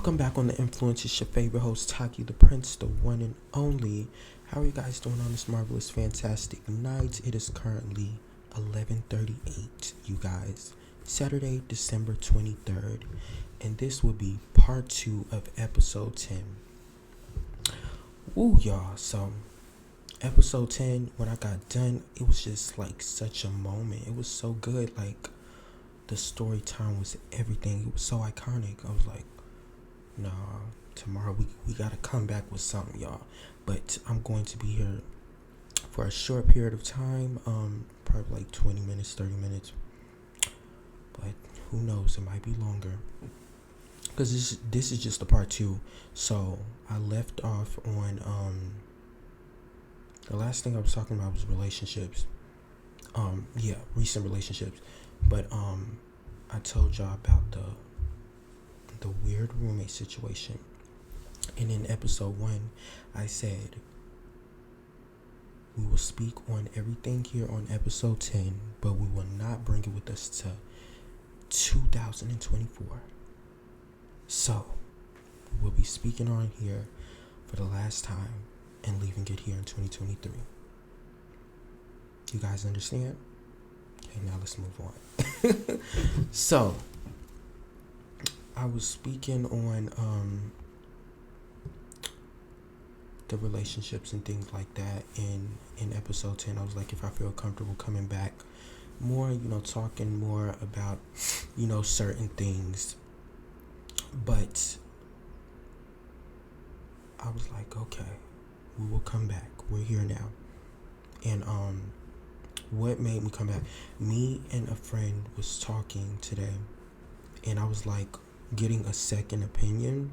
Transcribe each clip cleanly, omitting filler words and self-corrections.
Welcome back on The Influence. It's your favorite host, TAQI.THE.PRINCE, the one and only. How are you guys doing on this marvelous, fantastic night? It is currently 11:38, you guys. Saturday, December 23rd. And this will be part 2 of episode 10. Woo, y'all. So, episode 10, when I got done, it was just like such a moment. It was so good. Like, the story time was everything. It was so iconic. I was like, nah, tomorrow we gotta come back with something, y'all. But I'm going to be here for a short period of time, probably like 20 minutes, 30 minutes. But who knows, it might be longer. Because this is just the part 2. So I left off on the last thing I was talking about was relationships. Recent relationships. But I told y'all about the weird roommate situation. And in episode 1, I said we will speak on everything here on episode 10, but we will not bring it with us to 2024. So we'll be speaking on here for the last time and leaving it here in 2023. You guys understand? Okay, now let's move on. So I was speaking on the relationships and things like that in episode 10. I was like, if I feel comfortable coming back more, talking more about, certain things. But I was like, okay, we will come back. We're here now. And what made me come back? Me and a friend was talking today, and I was like getting a second opinion.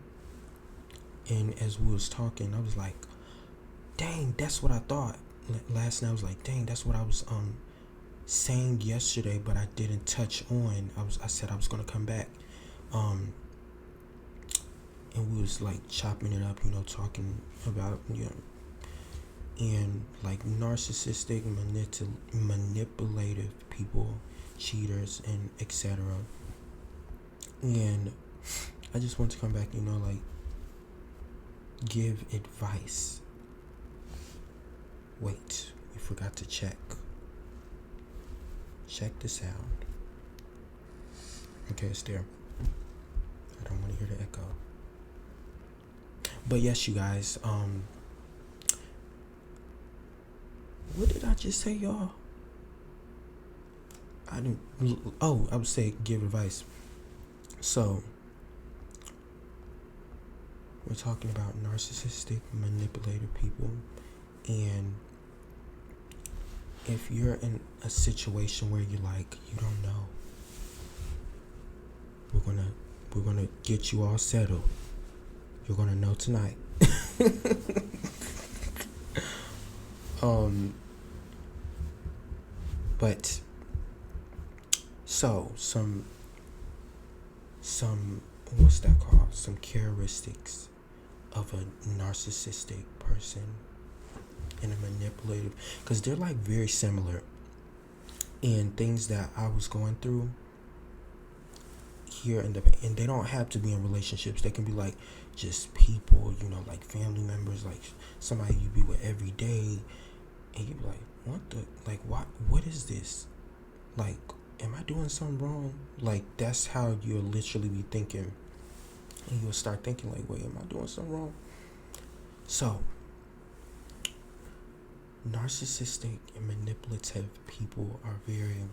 And as we was talking, I was like, dang, that's what I thought. Last night I was like, dang, that's what I was saying yesterday, but I didn't touch on. I said I was gonna come back. And we was like chopping it up, talking about, and like narcissistic, manipulative people, cheaters, and etc. And I just want to come back, like give advice. Wait, we forgot to check the sound. Okay, it's there. I don't want to hear the echo. But yes, you guys, what did I just say, y'all? I would say give advice. So we're talking about narcissistic, manipulative people, and if you're in a situation where you're like, you don't know, we're gonna get you all settled. You're gonna know tonight. But so some what's that called? Some characteristics of a narcissistic person and a manipulative, because they're like very similar in things that I was going through here, and they don't have to be in relationships. They can be like just people, like family members, like somebody you be with every day, and you be like, what is this? Like, am I doing something wrong? Like, that's how you'll literally be thinking, and you'll start thinking like, wait, am I doing something wrong? So narcissistic and manipulative people are very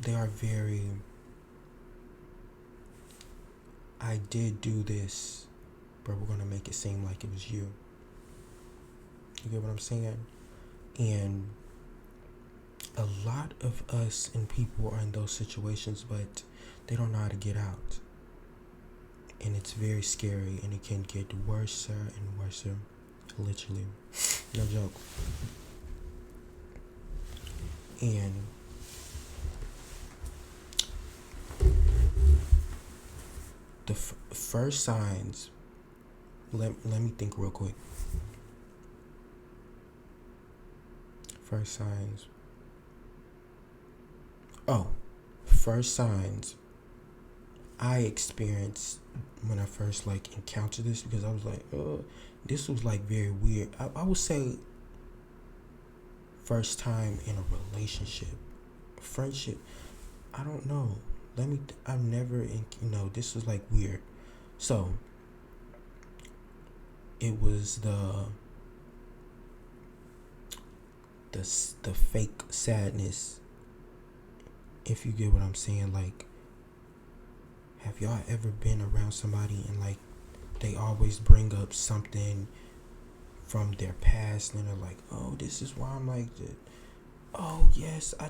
they are very, I did do this, but we're gonna make it seem like it was you. You get what I'm saying? And a lot of us and people are in those situations, but they don't know how to get out. And it's very scary, and it can get worse and worse. Literally. No joke. And the first signs, let me think real quick. First signs. first signs I experienced when I first like encountered this, because I was like, this was like very weird. I would say first time in a relationship, friendship. I don't know. I've never, this was like weird. So it was the fake sadness, if you get what I'm saying. Like, have y'all ever been around somebody and like they always bring up something from their past and they're like, oh, this is why I'm like this. Oh yes, I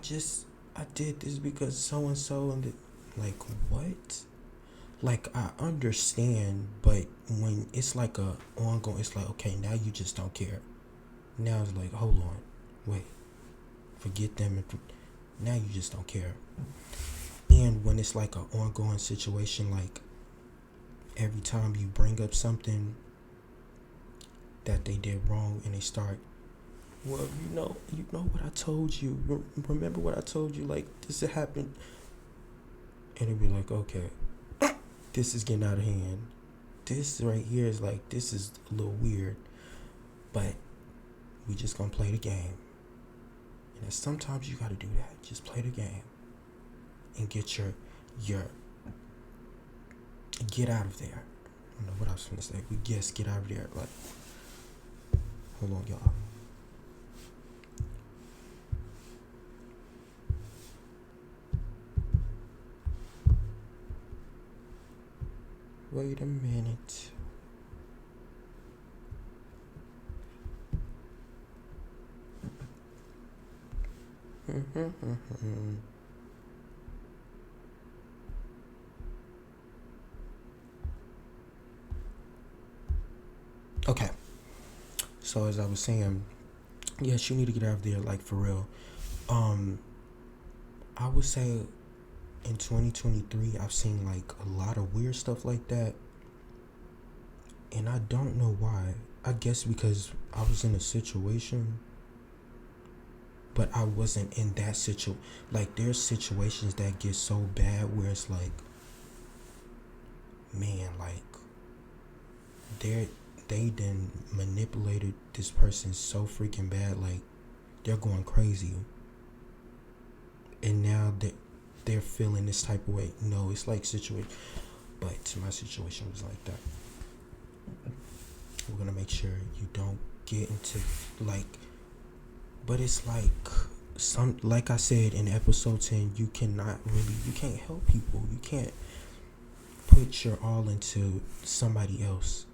did this because so and so, and like, what? Like, I understand, but when it's like a ongoing, it's like, okay, now you just don't care. Now it's like, hold on, wait, forget them. Now you just don't care. And when it's like an ongoing situation, like every time you bring up something that they did wrong and they start, well, you know what I told you. Remember what I told you? Like, this happened. And it'd be like, okay, this is getting out of hand. This right here is like, this is a little weird, but we just gonna play the game. And sometimes you gotta do that. Just play the game and get your get out of there. I don't know what I was gonna say. We just get out of there. Like, hold on, y'all. Wait a minute. Okay. So as I was saying, yes, you need to get out of there, like, for real. I would say in 2023, I've seen like a lot of weird stuff like that, and I don't know why. I guess because I was in a situation, but I wasn't in that situation. Like, there's situations that get so bad where it's like, man, like they done manipulated this person so freaking bad, like they're going crazy, and now they're feeling this type of way. No, it's like situation, but my situation was like that. We're gonna make sure you don't get into like, but it's like like I said in episode 10, you can't help people. You can't put your all into somebody else.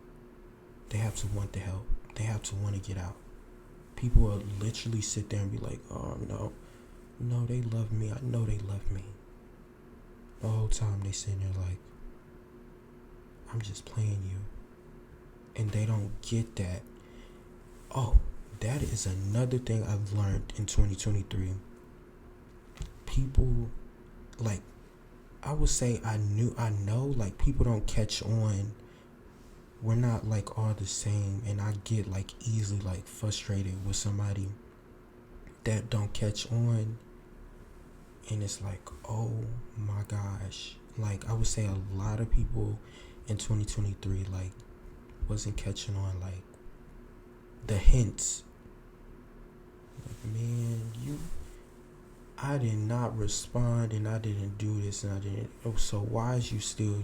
They have to want the help. They have to want to get out. People will literally sit there and be like, oh, no, they love me. I know they love me. The whole time they sitting there like, I'm just playing you. And they don't get that. Oh, that is another thing I've learned in 2023. People, like, I would say I know, like, people don't catch on. We're not like all the same, and I get like easily like frustrated with somebody that don't catch on, and it's like, oh my gosh. Like, I would say a lot of people in 2023 like wasn't catching on, like the hints. Like, man, I did not respond, and I didn't do this, and I didn't. Oh, so why is you still,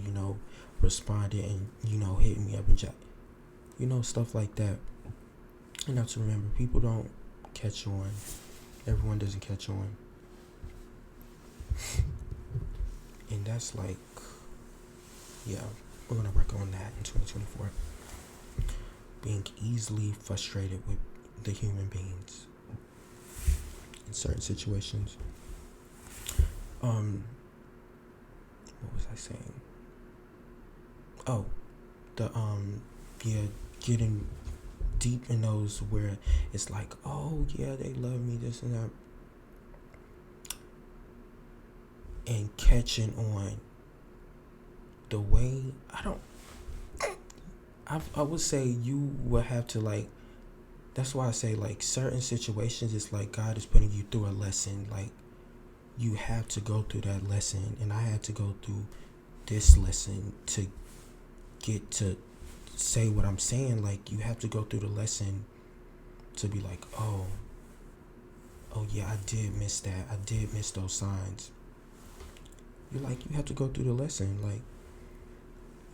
responding and, hitting me up and stuff like that. You have to remember, people don't catch on. Everyone doesn't catch on. And that's like, yeah, we're gonna work on that in 2024. Being easily frustrated with the human beings in certain situations. What was I saying? Oh, getting deep in those where it's like, oh yeah, they love me, this and that, and catching on the way I would say you would have to, like, that's why I say, like, certain situations, it's like God is putting you through a lesson. Like, you have to go through that lesson, and I had to go through this lesson to get to say what I'm saying. Like, you have to go through the lesson to be like, oh yeah, I did miss that. I did miss those signs. You have to go through the lesson. Like,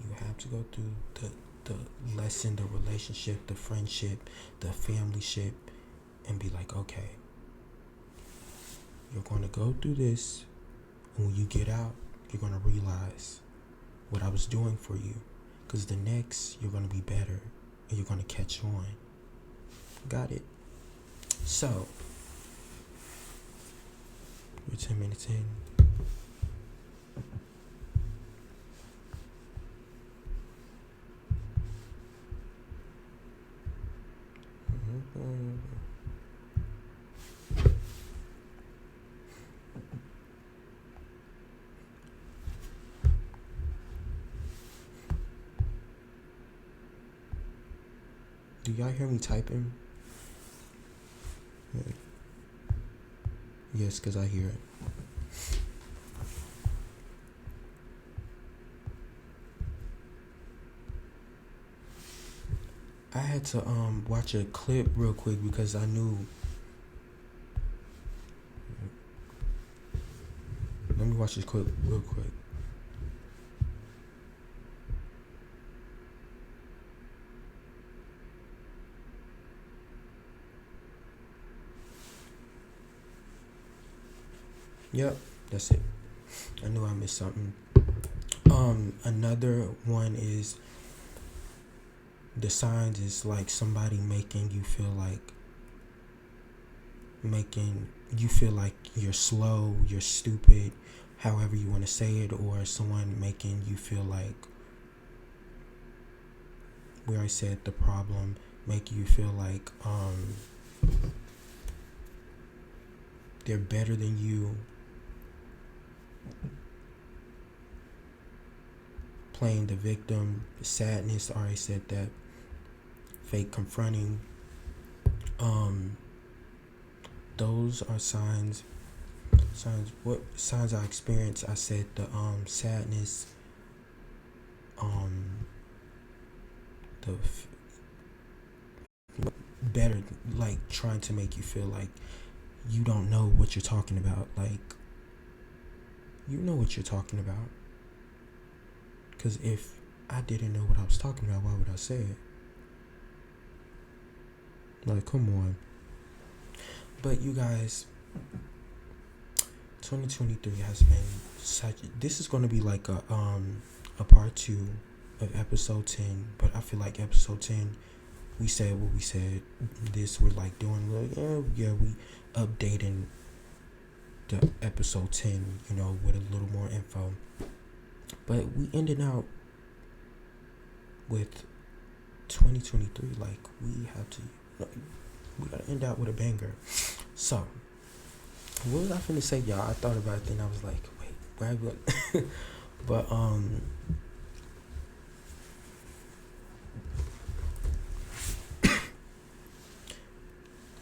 you have to go through the lesson, the relationship, the friendship, the family ship, and be like, okay, you're going to go through this, and when you get out, you're going to realize what I was doing for you, because the next, you're going to be better, and you're going to catch on. Got it? So, we're 10 minutes in. Do y'all hear me typing? Yes, because I hear it. I had to watch a clip real quick because I knew. Let me watch this clip real quick. Yep, that's it. I knew I missed something. Another one is the signs is like somebody making you feel like you're slow, you're stupid, however you want to say it, or someone making you feel like, where I said the problem, make you feel like they're better than you, playing the victim, sadness, I already said that, fake confronting. Those are signs. What signs I experience? I said the sadness, the better, like trying to make you feel like you don't know what you're talking about. Like, you know what you're talking about. Because if I didn't know what I was talking about, why would I say it? Like, come on. But you guys, 2023 has been such. This is going to be like a part 2 of episode 10. But I feel like episode 10, we said what we said. This we're like doing like, yeah, we updating the episode 10, with a little more info. But we ended out with 2023. Like, we gotta end out with a banger. So, what was I finna say, y'all? I thought about it, then I was like, wait, where I go? But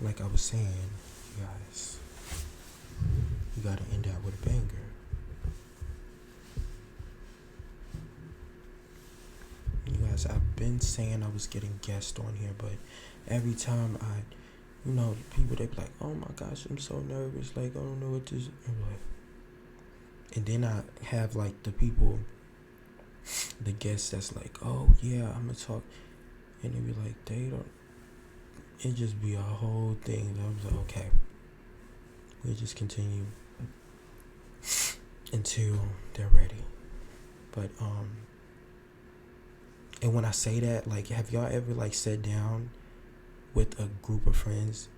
like I was saying, guys, you gotta end out with a banger. You guys, I've been saying I was getting guests on here, but every time people, they be like, oh my gosh, I'm so nervous, like, I don't know what this, and then I have like the people, the guests that's like, oh yeah, I'm gonna talk, and they be like, they don't, it just be a whole thing. And I was like, okay, we'll just continue until they're ready. But and when I say that, like, have y'all ever like sat down with a group of friends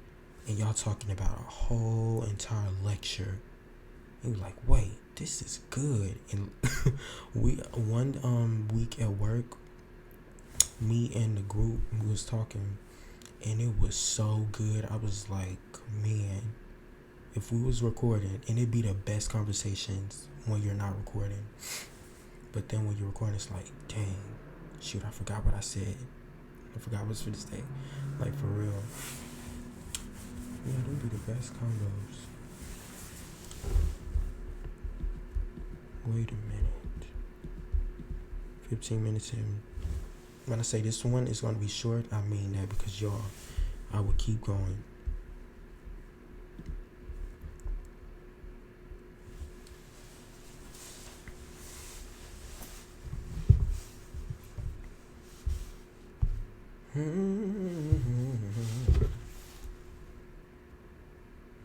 and y'all talking about a whole entire lecture and you're like, wait, this is good? And one week at work, me and the group, we was talking, and it was so good. I was like, man, if we was recording, and it'd be the best conversations when you're not recording, but then when you're recording, it's like, dang, shoot, I forgot what I said. I forgot what's for this day. Like, for real. Yeah, them be the best combos. Wait a minute. 15 minutes in. When I say this one is going to be short, I mean that because y'all, I will keep going.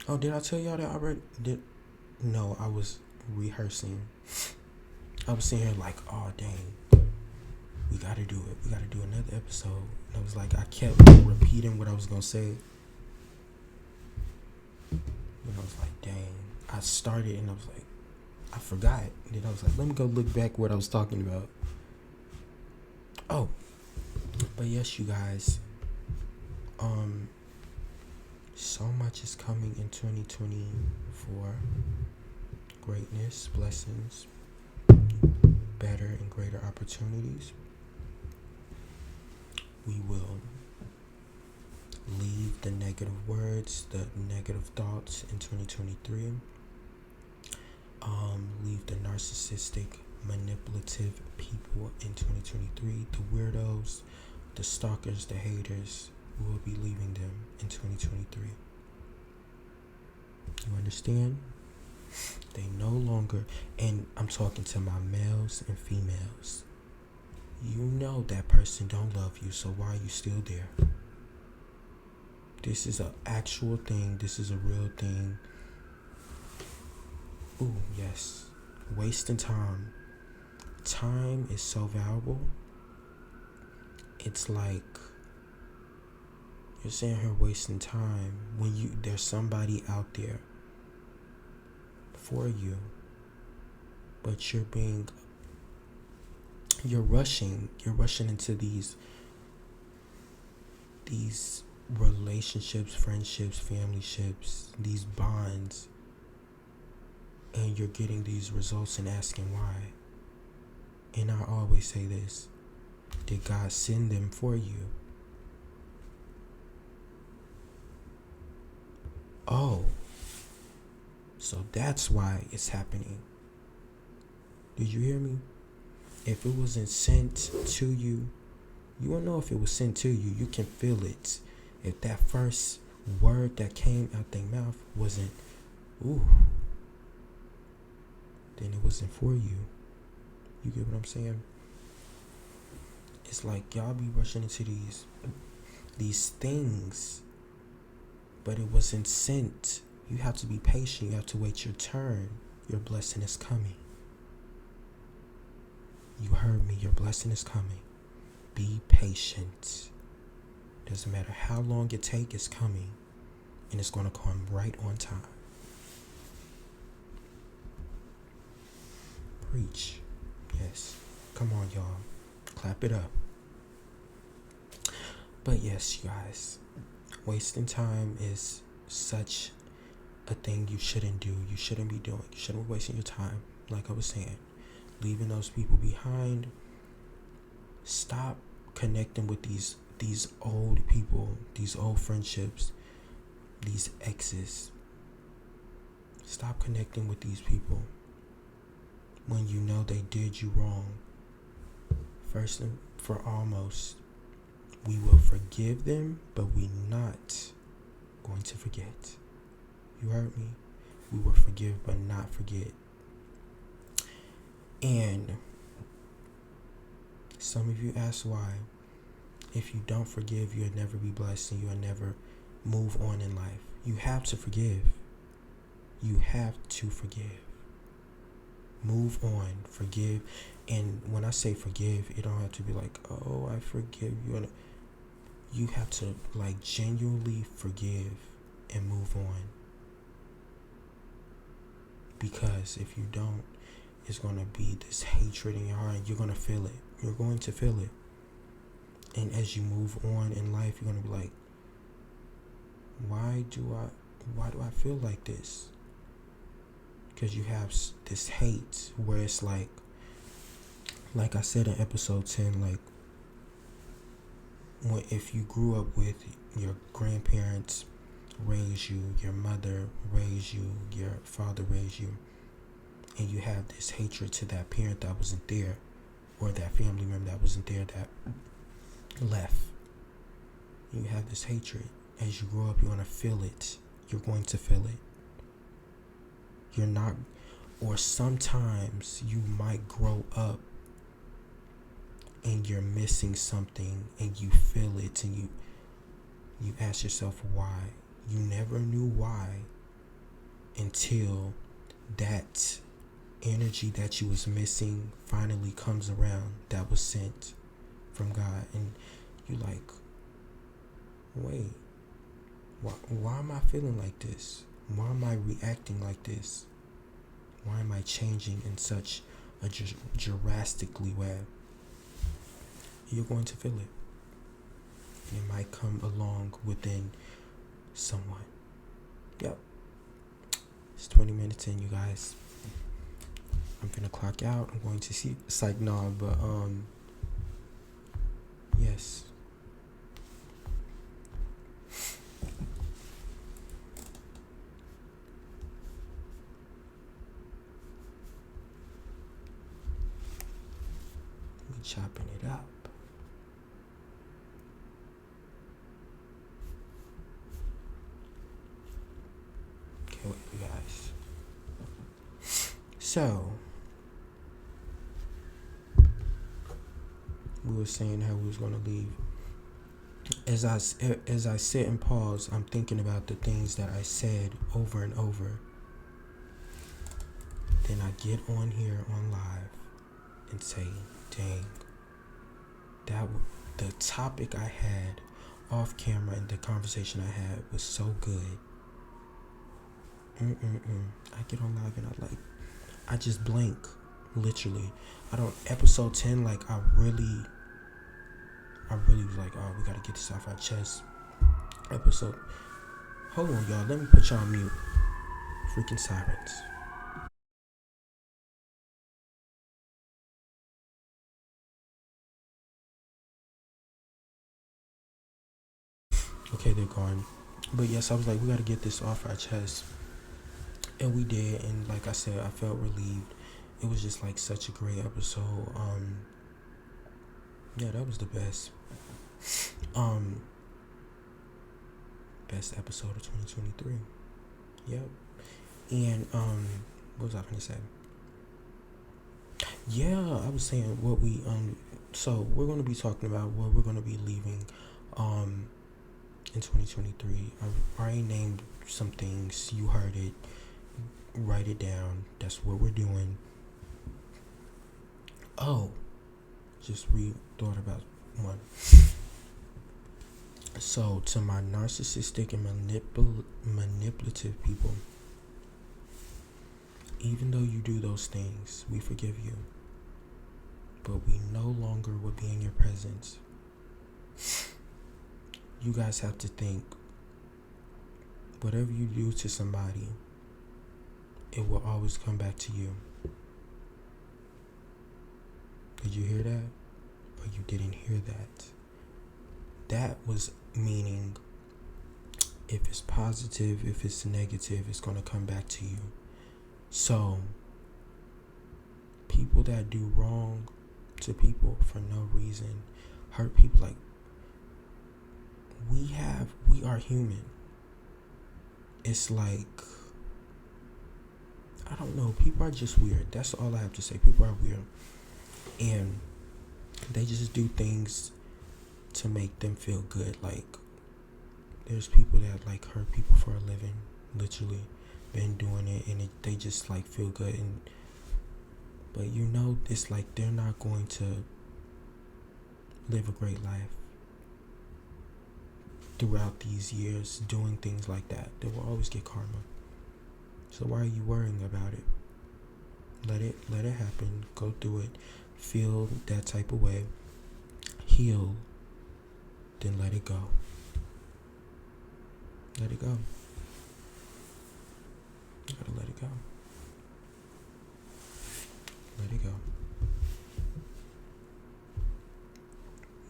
Oh, did I tell y'all that I already did? No, I was rehearsing. I was sitting here like, oh dang, we gotta do it. We gotta do another episode. And I was like, I kept repeating what I was gonna say. And I was like, dang. I started and I was like, I forgot. And then I was like, let me go look back what I was talking about. Oh, but yes, you guys. So much is coming in 2024. Greatness, blessings, better and greater opportunities. We will leave the negative words, the negative thoughts in 2023. Leave the narcissistic, manipulative people in 2023. The weirdos, the stalkers, the haters. We will be leaving them in 2023. You understand? They no longer, and I'm talking to my males and females. You know that person don't love you, so why are you still there? This is an actual thing. This is a real thing. Ooh, yes. Wasting time. Time is so valuable. It's like you're sitting here wasting time when there's somebody out there for you, but you're rushing into these relationships, friendships, family ships, these bonds, and you're getting these results and asking why. And I always say this: did God send them for you? Oh, so that's why it's happening. Did you hear me? If it wasn't sent to you, you won't know if it was sent to you. You can feel it. If that first word that came out their mouth wasn't, ooh, then it wasn't for you. You get what I'm saying? It's like y'all be rushing into these things, but it wasn't sent. You have to be patient. You have to wait your turn. Your blessing is coming. You heard me. Your blessing is coming. Be patient. Doesn't matter how long it takes, it's coming. And it's going to come right on time. Preach. Yes. Come on, y'all. Clap it up. But yes, you guys. Wasting time is such a thing you shouldn't do. You shouldn't be doing. You shouldn't be wasting your time. Like I was saying. Leaving those people behind. Stop connecting with these old people, these old friendships, these exes. Stop connecting with these people when you know they did you wrong. First and foremost, we will forgive them, but we're not going to forget. You heard me? We will forgive, but not forget. And some of you ask why. If you don't forgive, you'll never be blessed and you'll never move on in life. You have to forgive. You have to forgive. Move on. Forgive. And when I say forgive, it don't have to be like, oh, I forgive you. You have to like genuinely forgive and move on. Because if you don't, it's going to be this hatred in your heart and you're going to feel it. You're going to feel it. And as you move on in life, you're going to be like, why do I feel like this? Because you have this hate where it's like I said in episode 10, like, if you grew up with your grandparents raised you, your mother raised you, your father raised you, and you have this hatred to that parent that wasn't there, or that family member that wasn't there that left. You have this hatred. As you grow up, you're going to feel it. You're going to feel it. You're not, or sometimes you might grow up and you're missing something and you feel it, and you ask yourself why. You never knew why until that energy that you was missing finally comes around, that was sent from God, and you like, wait, why am I feeling like this? Why am I reacting like this? Why am I changing in such a drastically way? You're going to feel it. And it might come along within someone. Yep. It's 20 minutes in, you guys. I'm gonna clock out. I'm going to see psych now, but yes. We chopping it up. Okay, wait, you guys. So we were saying how we was gonna leave. As I sit and pause, I'm thinking about the things that I said over and over. Then I get on here on live and say, dang, the topic I had off camera and the conversation I had was so good. I get on live and I just blank, literally. Episode 10, like I really was like, oh, we gotta get this off our chest. Hold on, y'all, let me put y'all on mute. Freaking sirens. Okay, they're gone. But yes, I was like, we gotta get this off our chest. And we did, and like I said, I felt relieved. It was just like such a great episode. Yeah, that was the best. Best episode of 2023. Yep. And what was I gonna say? Yeah, I was saying what we so we're gonna be talking about what we're gonna be leaving in 2023. I already named some things. You heard it. Write it down. That's what we're doing. Oh, just thought about one. So, to my narcissistic and manipulative people, even though you do those things, we forgive you. But we no longer will be in your presence. You guys have to think, whatever you do to somebody, it will always come back to you. Did you hear that? Or you didn't hear that? That was meaning, if it's positive, if it's negative, it's going to come back to you. So, people that do wrong to people for no reason, hurt people, like, we are human. It's like, I don't know, people are just weird. That's all I have to say. People are weird. And they just do things to make them feel good. Like, there's people that like hurt people for a living, literally been doing it, and they just like feel good. But you know, it's like they're not going to live a great life throughout these years doing things like that. They will always get karma. So why are you worrying about it? Let it happen. Go through it. Feel that type of way. Heal. Then let it go. Let it go. You gotta let it go. Let it go.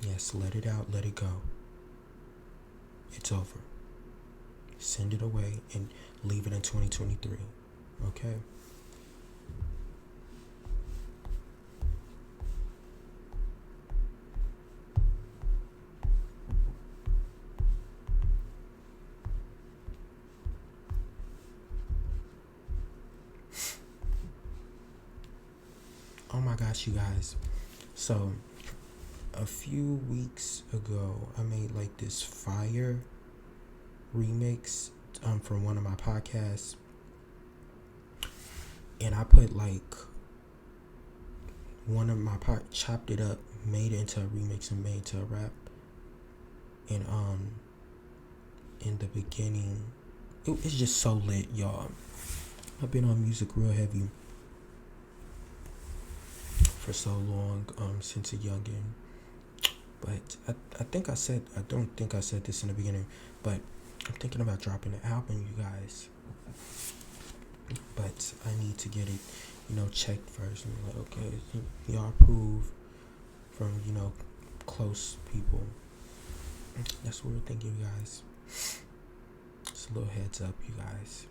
Yes, let it out. Let it go. It's over. Send it away and leave it in 2023. Okay? Oh my gosh, you guys. So a few weeks ago, I made like this fire remix from one of my podcasts, and I put like one of my chopped it up, made it into a remix, and made it to a rap. And in the beginning, it's just so lit, y'all. I've been on music real heavy for so long, since a youngin. But I don't think I said this in the beginning, but I'm thinking about dropping an album, you guys. But I need to get it, checked first. And like, okay, y'all approve from, close people. That's what we're thinking, you guys. Just a little heads up, you guys.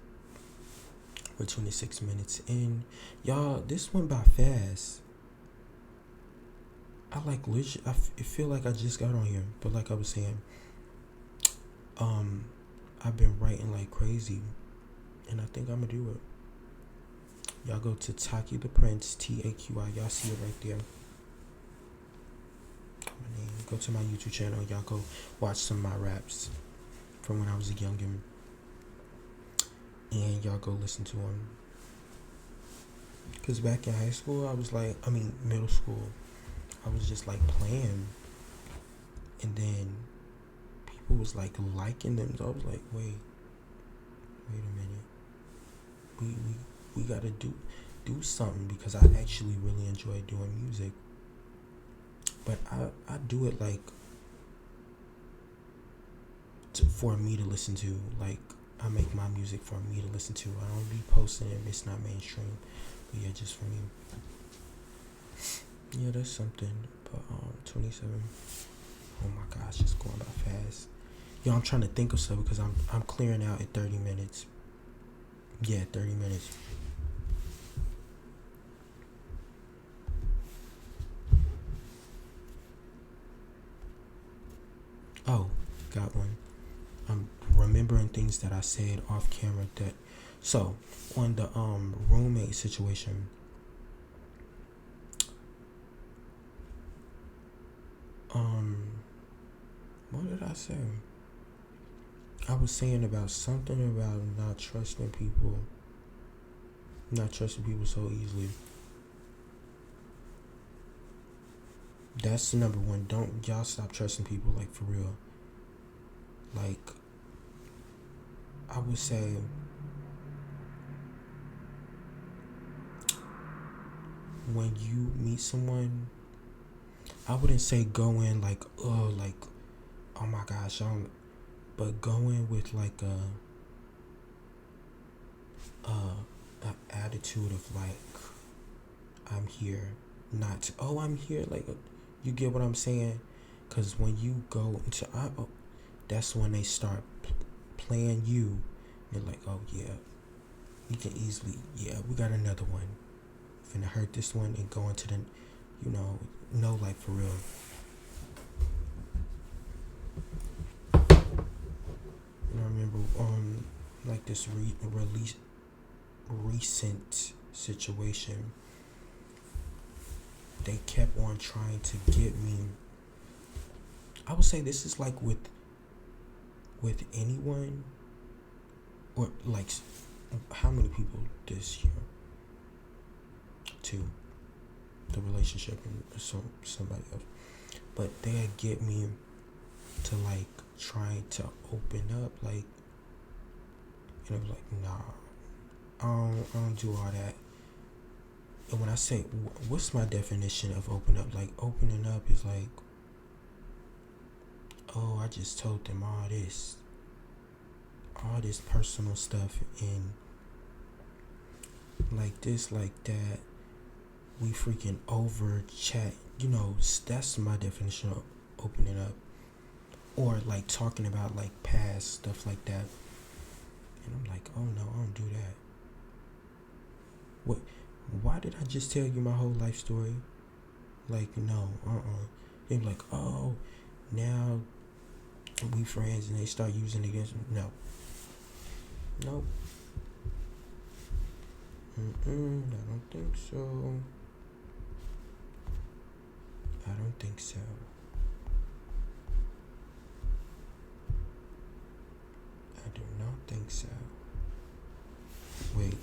We're 26 minutes in. Y'all, this went by fast. I like legit. I feel like I just got on here, but like I was saying, I've been writing like crazy, and I think I'm gonna do it. Y'all go to TAQI.THE.PRINCE, TAQI. Y'all see it right there. My name. Go to my YouTube channel. Y'all go watch some of my raps from when I was a youngin', and y'all go listen to them. Cause back in high school, middle school, I was just like playing, and then people was like liking them. So I was like, wait a minute, we gotta do something, because I actually really enjoy doing music. But I do it like for me to listen to. Like, I make my music for me to listen to. I don't be posting it. It's not mainstream. But yeah, just for me. Yeah, that's something. But 27. Oh my gosh, it's going by fast. Yo, I'm trying to think of stuff because I'm clearing out at 30 minutes. Yeah, 30 minutes. Oh, got one. I'm remembering things that I said off camera so on the roommate situation. What did I say? I was saying about something about not trusting people so easily. That's the number one. Don't y'all stop trusting people, like, for real. Like, I would say when you meet someone, I wouldn't say go in like, oh my gosh, but go in with like a attitude of like, I'm here, not I'm here, like, you get what I'm saying? Because when you go into that's when they start playing you. They're like, oh yeah, you can easily, yeah, we got another one, finna hurt this one, and go into the, no, like, for real. I remember like this recent situation, they kept on trying to get me. I would say this is like with anyone, or like, how many people this year? 2, the relationship and somebody else, but they get me to like trying to open up, like, and I was like, nah, I don't do all that. And when I say, what's my definition of open up? Like, opening up is like, oh, I just told them all this personal stuff, and like this, like that, we freaking over chat, that's my definition of opening up. Or like talking about like past stuff like that, and I'm like, oh no, I don't do that. What? Why did I just tell you my whole life story? Like, no, They're like, oh, now we friends, and they start using it against me. No. Nope. I don't think so. do not think so. Wait.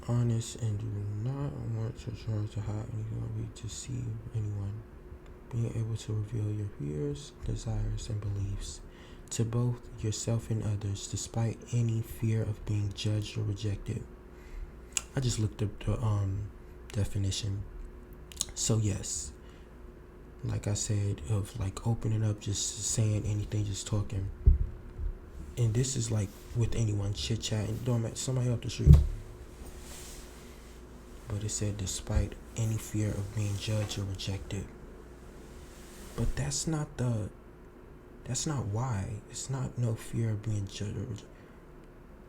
Honest and do not want to try to hide anything or deceive anyone. Being able to reveal your fears, desires, and beliefs to both yourself and others despite any fear of being judged or rejected. I just looked up the definition. So yes, like I said, of like opening up, just saying anything, just talking. And this is like with anyone, chit chatting, don't matter, somebody off the street. But it said despite any fear of being judged or rejected. But that's not why. It's not no fear of being judged or rejected.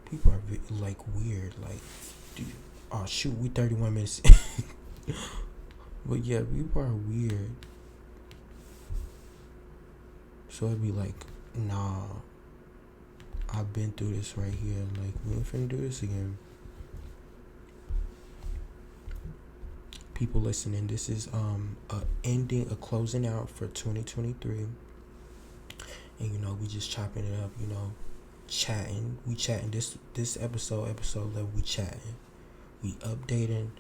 People are like weird. Like, dude, oh shoot, we 31 minutes. But yeah, people are weird. So it'd be like, nah, I've been through this right here. Like, we ain't finna do this again. People listening, this is a closing out for 2023. And we just chopping it up, chatting. We chatting this episode 11, we chatting. We updating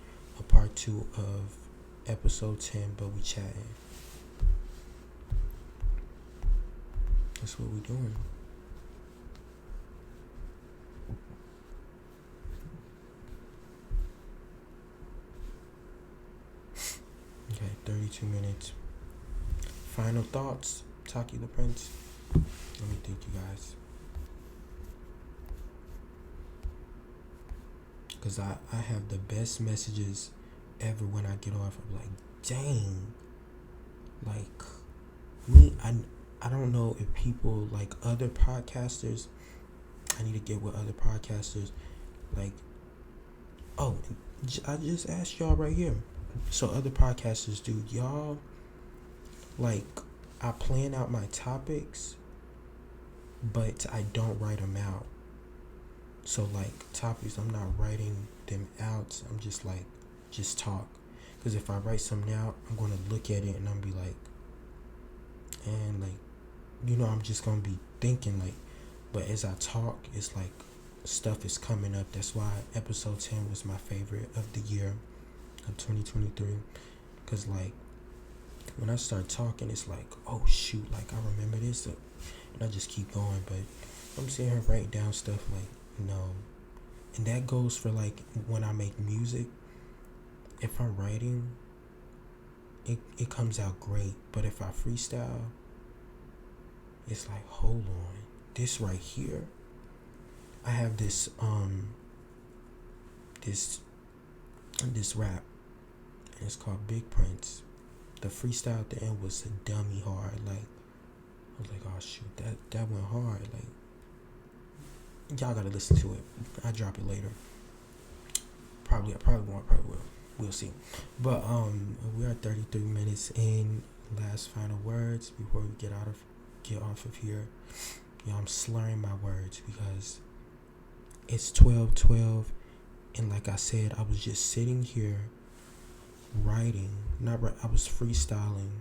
a part 2 of episode 10, but we chatting. That's what we doing. Okay, 32 minutes. Final thoughts, TAQI.THE.PRINCE. Let me think, you guys. Because I have the best messages ever when I get off. I'm like, dang. Like, I don't know if people like other podcasters. I need to get with other podcasters. Like, oh, I just asked y'all right here. So other podcasters, do y'all, like, I plan out my topics, but I don't write them out. So like topics, I'm not writing them out. I'm just like, just talk. Because if I write something out, I'm going to look at it and I'm be like, and like, I'm just going to be thinking like, but as I talk, it's like stuff is coming up. That's why episode 10 was my favorite of the year of 2023. Because like, when I start talking, it's like, oh shoot, like I remember this. And I just keep going. But I'm sitting here writing down stuff like, no. And that goes for like when I make music. If I'm writing, it comes out great. But if I freestyle, it's like, hold on, this right here, I have this this rap, and it's called Big Prince. The freestyle at the end was a dummy hard. Like, I was like, oh shoot, that went hard. Like, y'all gotta listen to it. I drop it later. I probably won't. Probably will. We'll see. But we are 33 minutes in. Last final words before we get off of here. I'm slurring my words because it's 12:12, and like I said, I was just sitting here writing. I was freestyling,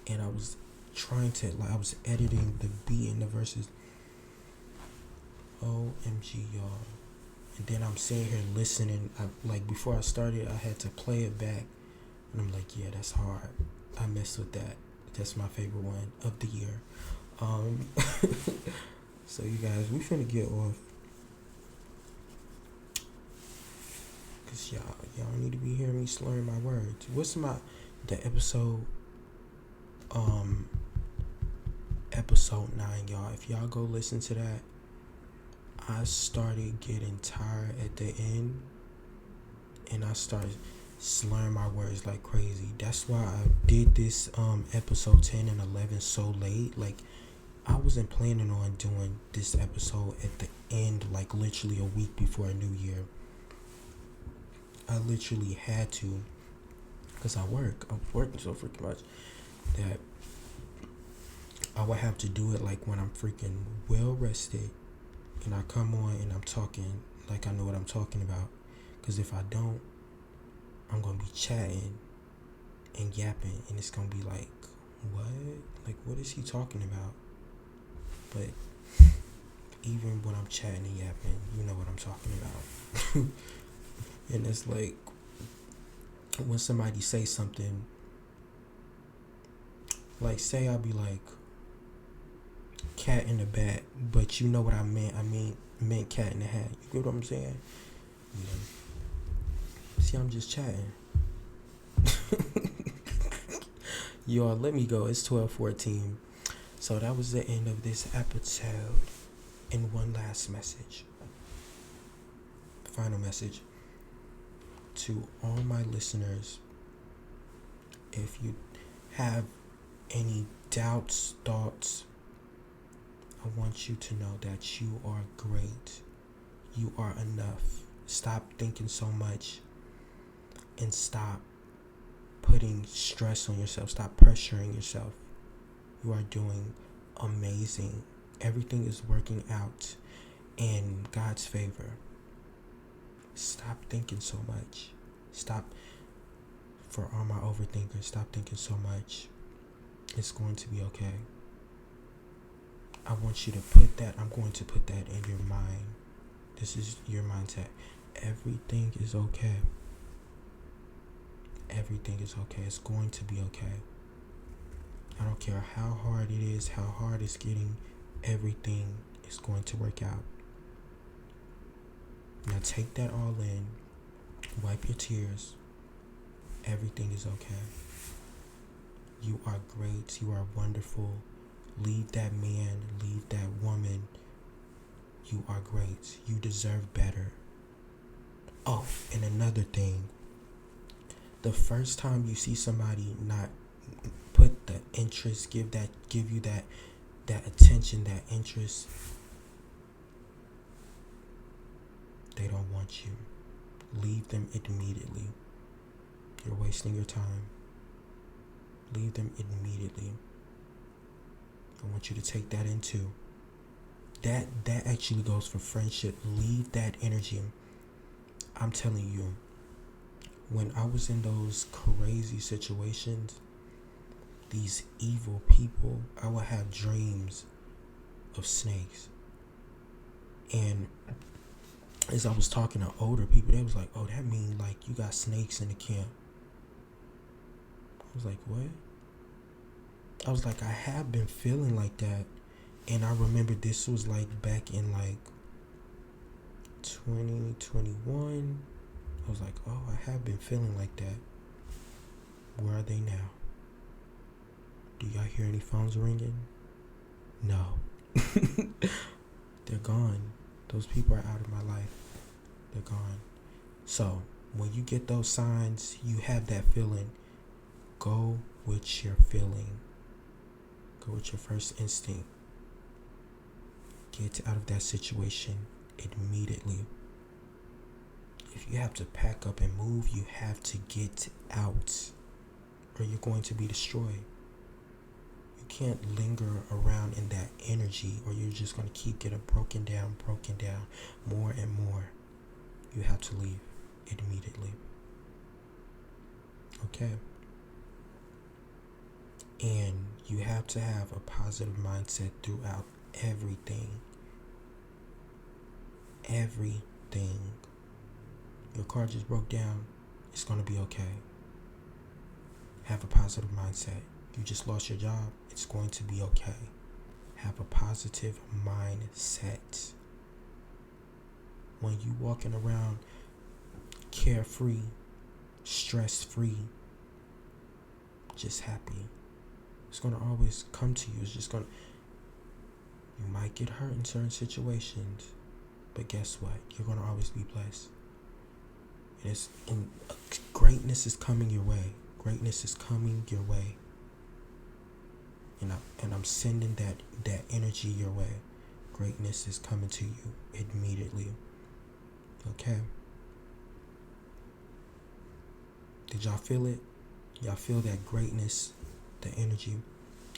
and I was trying to I was editing the beat and the verses. OMG, y'all. And then I'm sitting here listening. Before I started, I had to play it back. And I'm like, yeah, that's hard. I messed with that. That's my favorite one of the year. So you guys, we finna get off. Cause y'all need to be hearing me slurring my words. What's the episode 9, y'all. If y'all go listen to that, I started getting tired at the end, and I started slurring my words like crazy. That's why I did this episode 10 and 11 so late. Like, I wasn't planning on doing this episode at the end, like literally a week before a new year. I literally had to, because I'm working so freaking much that I would have to do it like when I'm freaking well rested and I come on and I'm talking like I know what I'm talking about. Because if I don't, I'm going to be chatting and yapping, and it's gonna be like, what? Like, what is he talking about? But even when I'm chatting and yapping, you know what I'm talking about. And it's like, when somebody say something, like, say I'll be like, cat in the bat, but you know what I meant. Meant cat in the hat. You get what I'm saying? Yeah. See, I'm just chatting. Y'all, let me go. It's 12:14. So that was the end of this episode. And one last message. Final message. To all my listeners, if you have any doubts, thoughts, I want you to know that you are great. You are enough. Stop thinking so much and stop putting stress on yourself. Stop pressuring yourself. You are doing amazing. Everything is working out in God's favor. Stop thinking so much. Stop, for all my overthinkers, stop thinking so much. It's going to be okay. I want you to put that, I'm going to put that in your mind. This is your mindset. Everything is okay. Everything is okay. It's going to be okay. I don't care how hard it is, how hard it's getting. Everything is going to work out. Now take that all in. Wipe your tears. Everything is okay. You are great. You are wonderful. Leave that man. Leave that woman. You are great. You deserve better. Oh, and another thing. The first time you see somebody not put the interest, give you that attention, that interest, they don't want you. Leave them immediately. You're wasting your time. Leave them immediately. I want you to take that into. That actually goes for friendship. Leave that energy. I'm telling you, when I was in those crazy situations, these evil people, I would have dreams of snakes. And as I was talking to older people, they was like, oh, that mean like you got snakes in the camp. I was like, what? I was like, I have been feeling like that. And I remember this was like back in like 2021. I was like, oh, I have been feeling like that. Where are they now? Do y'all hear any phones ringing? No. They're gone. Those people are out of my life. They're gone. So when you get those signs, you have that feeling, go with your feeling. Go with your first instinct. Get out of that situation immediately. If you have to pack up and move, you have to get out, or you're going to be destroyed. You can't linger around in that energy, or you're just going to keep getting broken down more and more. You have to leave immediately. Okay? And you have to have a positive mindset throughout everything. Everything. Your car just broke down. It's going to be okay. Have a positive mindset. You just lost your job. It's going to be okay. Have a positive mindset. When you walking around carefree, stress-free, just happy, it's going to always come to you. It's just going to, you might get hurt in certain situations, but guess what? You're going to always be blessed. And greatness is coming your way. Greatness is coming your way. And I'm sending that energy your way. Greatness is coming to you immediately. Okay? Did y'all feel it? Y'all feel that greatness, the energy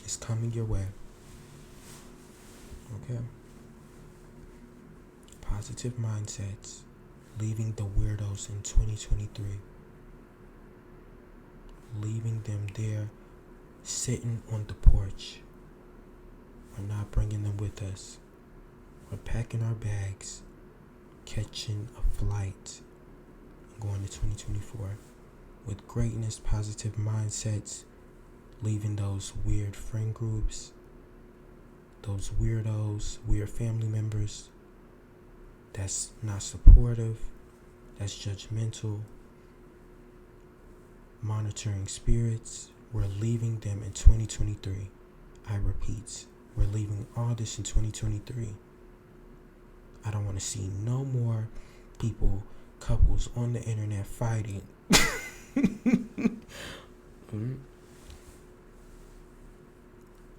is coming your way. Okay? Positive mindsets. Leaving the weirdos in 2023. leaving them there, sitting on the porch. We're not bringing them with us. We're packing our bags, catching a flight, and going to 2024 with greatness, positive mindsets, leaving those weird friend groups, those weirdos, weird family members that's not supportive, that's judgmental, monitoring spirits. We're leaving them in 2023. I repeat, we're leaving all this in 2023. I don't want to see no more couples on the internet fighting.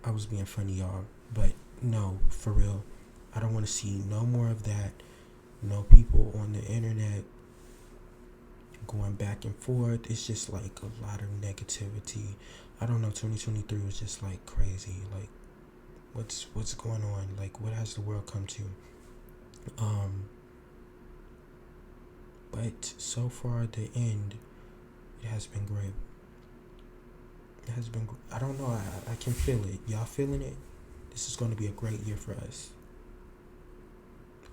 I was being funny, y'all, but no, for real. I don't want to see no more of that. No people on the internet going back and forth. It's just like a lot of negativity. I don't know, 2023 was just like crazy. Like, what's going on? Like, what has the world come to? But so far, the end, it has been great. It has been. I don't know. I can feel it. Y'all feeling it? This is going to be a great year for us.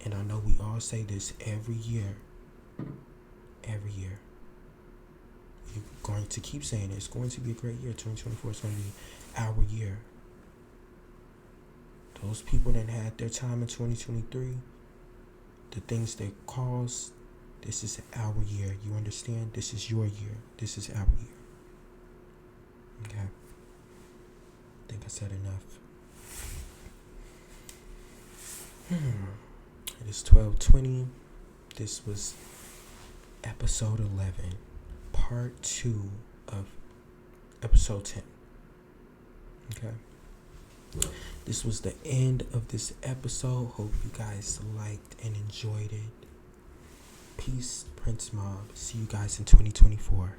And I know we all say this every year. Every year. You're going to keep saying it. It's going to be a great year. 2024 is going to be our year. Those people that had their time in 2023, the things they caused, this is our year. You understand? This is your year. This is our year. Okay. I think I said enough. It is 12:20. This was episode 11, part 2 of episode 10. Okay. This was the end of this episode. Hope you guys liked and enjoyed it. Peace, Prince Mob. See you guys in 2024.